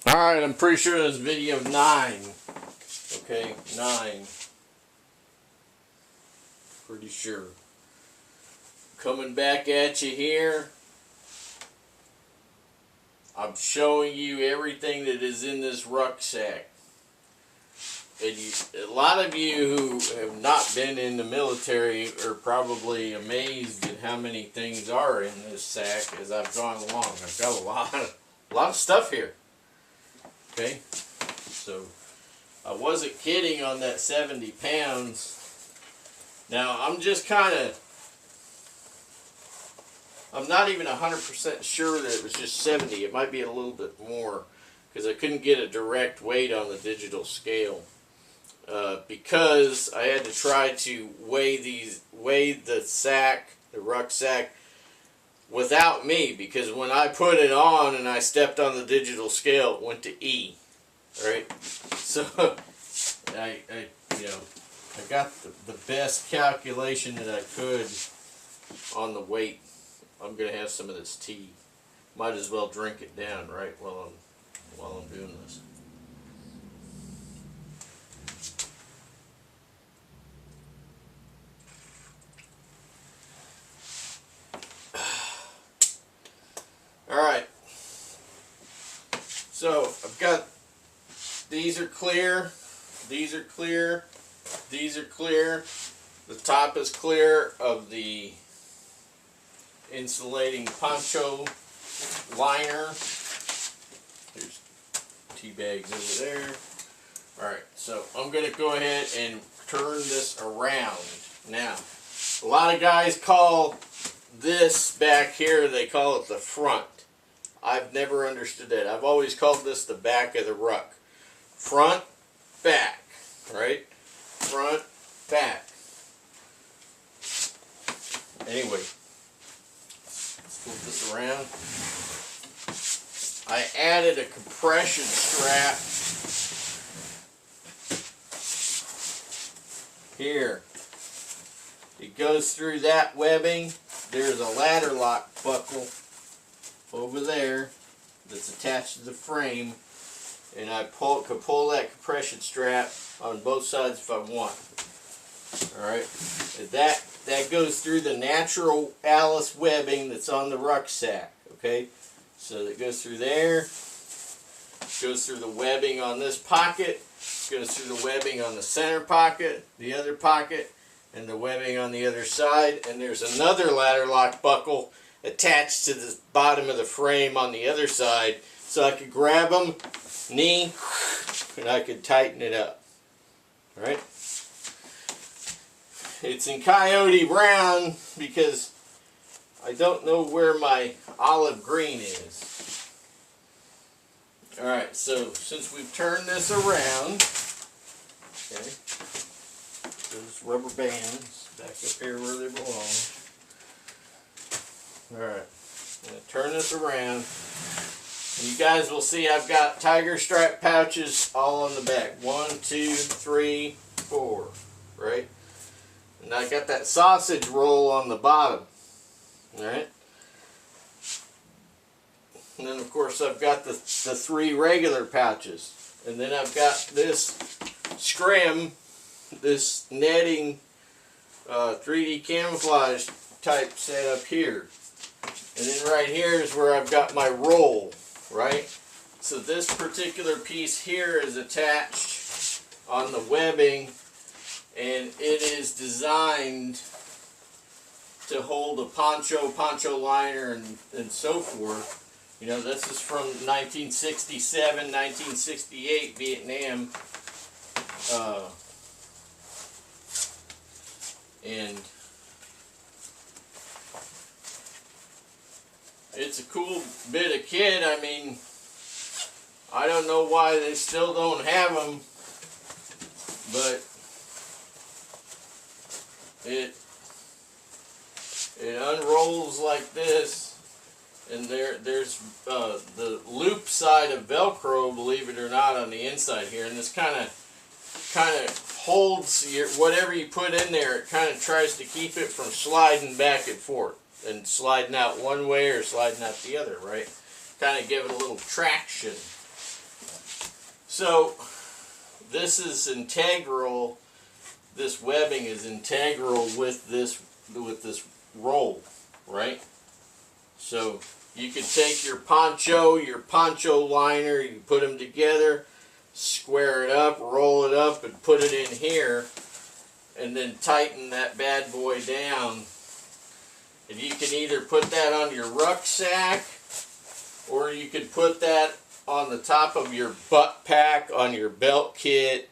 Alright, I'm pretty sure this video 9. Okay, 9. Pretty sure. Coming back at you here. I'm showing you everything that is in this rucksack. And a lot of you who have not been in the military are probably amazed at how many things are in this sack as I've gone along. I've got a lot of stuff here. Okay, so I wasn't kidding on that 70 pounds. Now I'm just I'm not even 100% sure that it was just 70. It might be a little bit more because I couldn't get a direct weight on the digital scale. Because I had to try to weigh the rucksack without me, because when I put it on and I stepped on the digital scale, it went to E. Right? So I got the best calculation that I could on the weight. I'm gonna have some of this tea. Might as well drink it down right while I'm doing this. Alright, so I've got, these are clear, these are clear, these are clear, the top is clear of the insulating poncho liner. There's tea bags over there. Alright, so I'm going to go ahead and turn this around. Now, a lot of guys call this back here, they call it the front. I've never understood that. I've always called this the back of the ruck. Front, back, right? Front, back. Anyway, let's move this around. I added a compression strap here. It goes through that webbing. There's a ladder lock buckle over there that's attached to the frame, and I could pull that compression strap on both sides if I want. Alright, that goes through the natural Alice webbing that's on the rucksack. Okay, so that goes through there, goes through the webbing on this pocket, goes through the webbing on the center pocket, the other pocket, and the webbing on the other side, and there's another ladder lock buckle attached to the bottom of the frame on the other side, so I could grab them, knee, and I could tighten it up. Alright? It's in coyote brown because I don't know where my olive green is. Alright, so since we've turned this around, okay, those rubber bands back up here where they belong. Alright, I'm going to turn this around. And you guys will see I've got tiger stripe pouches all on the back. 1, 2, 3, 4. Right? And I got that sausage roll on the bottom. Alright? And then of course I've got the 3 regular pouches. And then I've got this scrim, this netting 3D camouflage type setup here. And then right here is where I've got my roll, right? So this particular piece here is attached on the webbing, and it is designed to hold a poncho liner, and so forth. You know, this is from 1967, 1968 Vietnam. And it's a cool bit of kit. I mean, I don't know why they still don't have them, but it unrolls like this, and there's the loop side of Velcro, believe it or not, on the inside here, and this kind of holds your whatever you put in there. It kind of tries to keep it from sliding back and forth and sliding out one way or sliding out the other, right? Kind of give it a little traction. So this is integral. This webbing is integral with this roll, right? So you can take your poncho liner, you can put them together, square it up, roll it up, and put it in here, and then tighten that bad boy down. And you can either put that on your rucksack, or you could put that on the top of your butt pack, on your belt kit,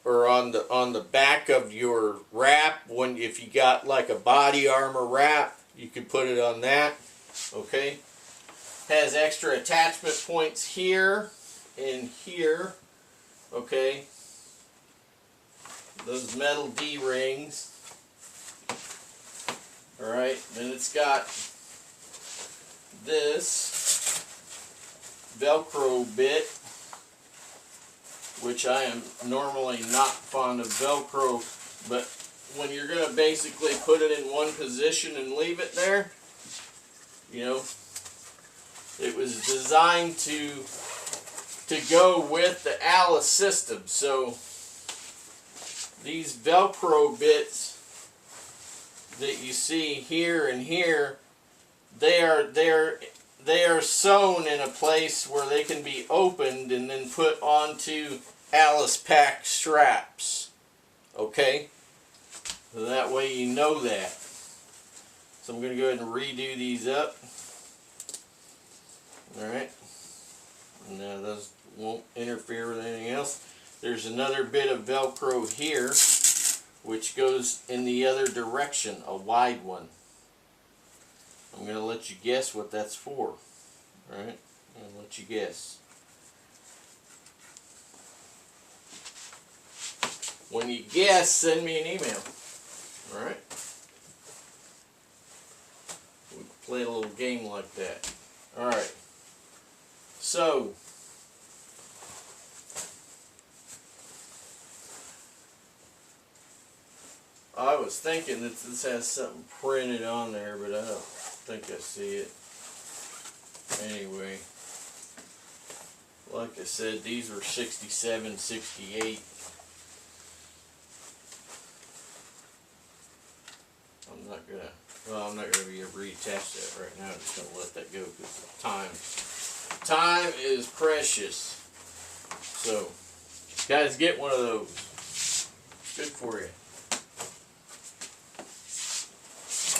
or on the back of your wrap. If you got like a body armor wrap, you could put it on that. Okay. Has extra attachment points here and here. Okay. Those metal D-rings. Alright, then it's got this Velcro bit, which I am normally not fond of Velcro, but when you're going to basically put it in one position and leave it there, you know, it was designed to go with the Alice system. So these Velcro bits that you see here and here, they are sewn in a place where they can be opened and then put onto Alice pack straps. Okay? So that way you know that. So I'm going to go ahead and redo these up. Alright. Now those won't interfere with anything else. There's another bit of Velcro here, which goes in the other direction, a wide one. I'm going to let you guess what that's for. Alright? I'm going to let you guess. When you guess, send me an email. Alright? We can play a little game like that. Alright. So, I was thinking that this has something printed on there, but I don't think I see it. Anyway, like I said, these were 67, 68. I'm not gonna be able to reattach that right now. I'm just gonna let that go because time is precious. So, guys, get one of those. Good for you.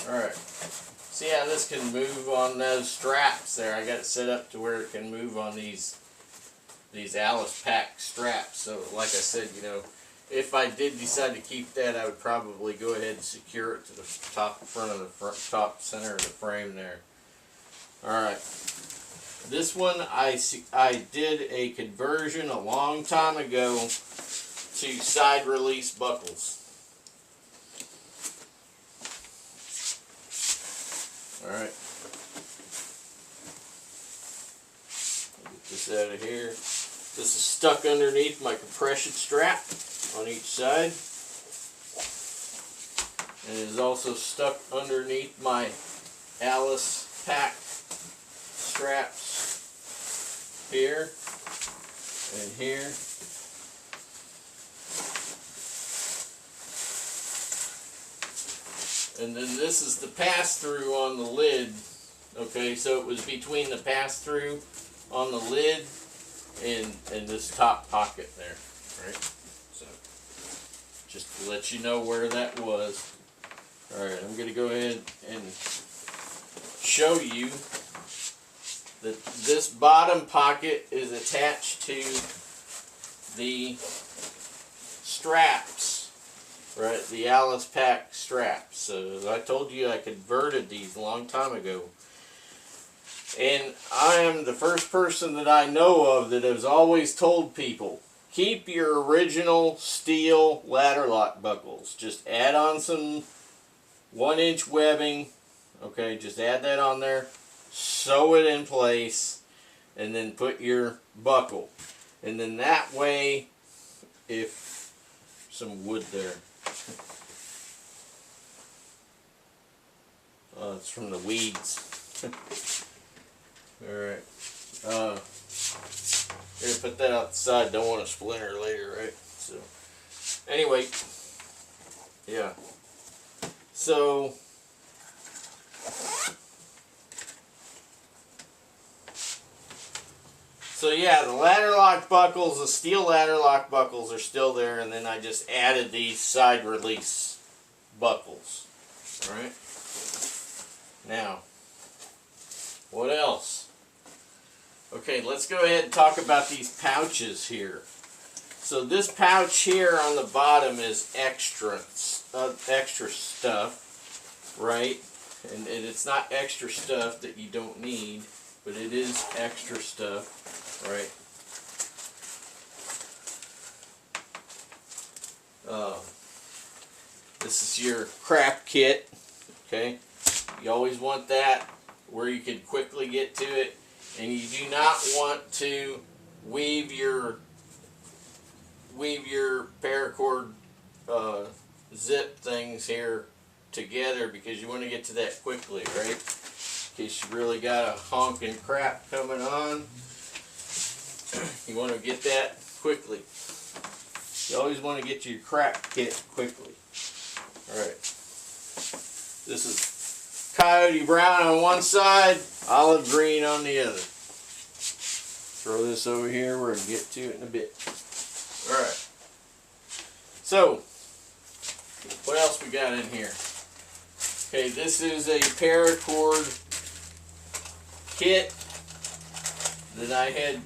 Alright, see how this can move on those straps there? I got it set up to where it can move on these Alice pack straps. So like I said, you know, if I did decide to keep that, I would probably go ahead and secure it to the top top center of the frame there. Alright, this one I did a conversion a long time ago to side release buckles. Alright, get this out of here. This is stuck underneath my compression strap on each side. And it is also stuck underneath my Alice pack straps here and here. And then this is the pass-through on the lid. Okay, so it was between the pass-through on the lid and this top pocket there, right? So, just to let you know where that was. Alright, I'm going to go ahead and show you that this bottom pocket is attached to the straps, right? The Alice pack straps. So as I told you, I converted these a long time ago. And I am the first person that I know of that has always told people, keep your original steel ladder lock buckles. Just add on some 1-inch webbing. Okay, just add that on there. Sew it in place. And then put your buckle. And then that way, if some wood there. It's from the weeds. Alright. Gonna put that out the side. Don't want to splinter later, right? So, anyway, yeah. So, yeah, the ladder lock buckles, the steel ladder lock buckles are still there, and then I just added these side release buckles. Alright? Now, what else? Okay, let's go ahead and talk about these pouches here. So this pouch here on the bottom is extra stuff, right? And it's not extra stuff that you don't need, but it is extra stuff, right? This is your crap kit, okay? You always want that where you can quickly get to it, and you do not want to weave your paracord zip things here together, because you want to get to that quickly, right? In case you really got a honking crap coming on, you want to get that quickly. You always want to get your crap kit quickly. Alright. This is coyote brown on one side, olive green on the other. Throw this over here, we're going to get to it in a bit. Alright. So, what else we got in here? Okay, this is a paracord kit that I had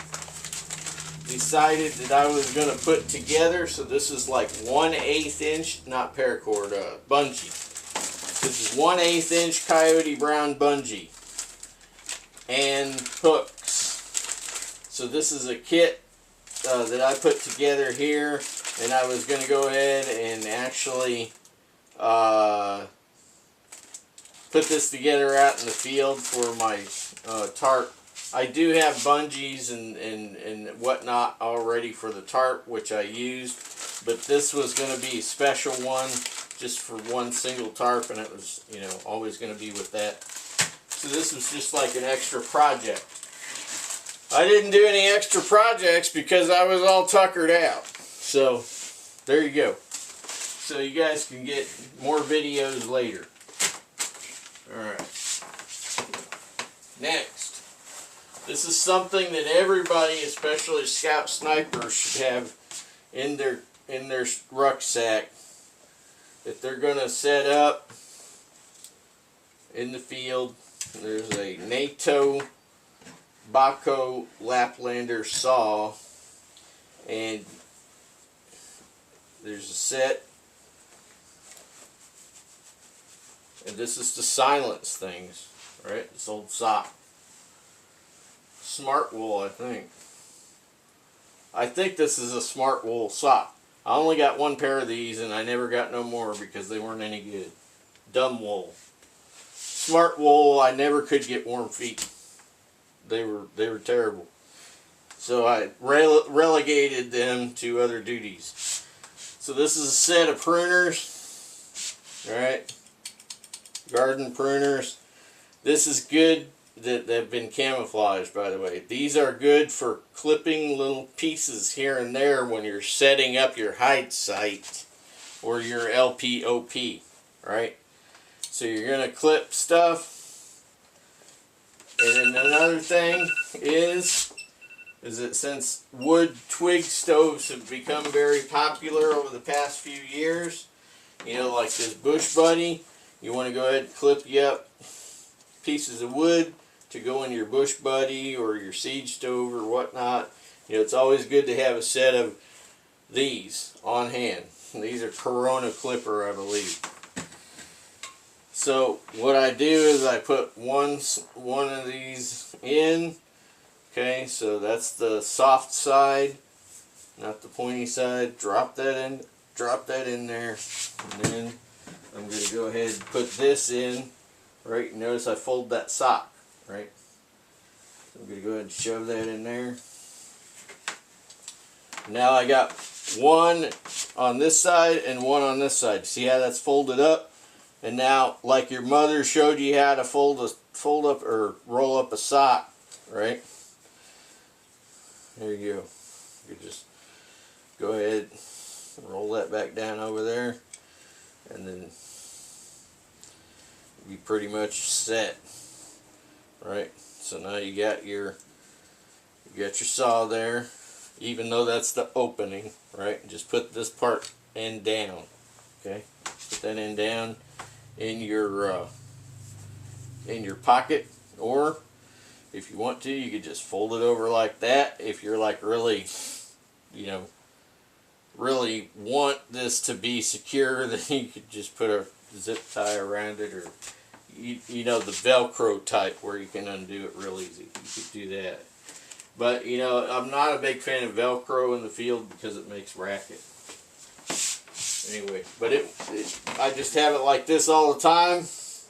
decided that I was going to put together. So this is like 1/8 inch, not paracord, bungee. This is 1/8 inch coyote brown bungee and hooks. So this is a kit that I put together here, and I was going to go ahead and actually put this together out in the field for my tarp. I do have bungees and whatnot already for the tarp, which I used, but this was going to be a special one just for one single tarp, and it was, you know, always going to be with that. So this was just like an extra project. I didn't do any extra projects because I was all tuckered out. So there you go. So you guys can get more videos later. Alright. Next. This is something that everybody, especially scout snipers, should have in their rucksack that they're going to set up in the field. There's a NATO Baco Laplander saw, and there's a set, and this is to silence things, right? This old sock. Smart wool, I think. I think this is a smart wool sock. I only got one pair of these, and I never got no more because they weren't any good. Dumb wool. Smart wool, I never could get warm feet. They were terrible. So I relegated them to other duties. So this is a set of pruners. Alright. Garden pruners. This is good. That have been camouflaged, by the way. These are good for clipping little pieces here and there when you're setting up your hide site or your LPOP, right? So you're going to clip stuff. And then another thing is that since wood twig stoves have become very popular over the past few years, you know, like this Bush Buddy, you want to go ahead and clip you up pieces of wood to go in your Bush Buddy or your siege stove or whatnot. You know, it's always good to have a set of these on hand. These are Corona Clipper, I believe. So what I do is I put one of these in. Okay, so that's the soft side, not the pointy side. Drop that in there, and then I'm going to go ahead and put this in. Right, notice I fold that sock. Right, so I'm going to go ahead and shove that in there. Now I got one on this side and one on this side. See how that's folded up? And now, like your mother showed you how to fold up or roll up a sock, right? There you go. You just go ahead, roll that back down over there, and then you pretty much set. Right, so now you got your saw there. Even though that's the opening, right? Just put this part end down. Okay, put that end down in your pocket, or if you want to, you could just fold it over like that. If you're like really, you know, really want this to be secure, then you could just put a zip tie around it, or you know, the Velcro type where you can undo it real easy. You could do that. But, you know, I'm not a big fan of Velcro in the field because it makes racket. Anyway, but I just have it like this all the time.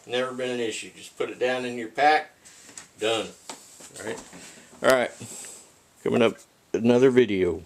Never been an issue. Just put it down in your pack. Done. Alright. Alright. Coming up, another video.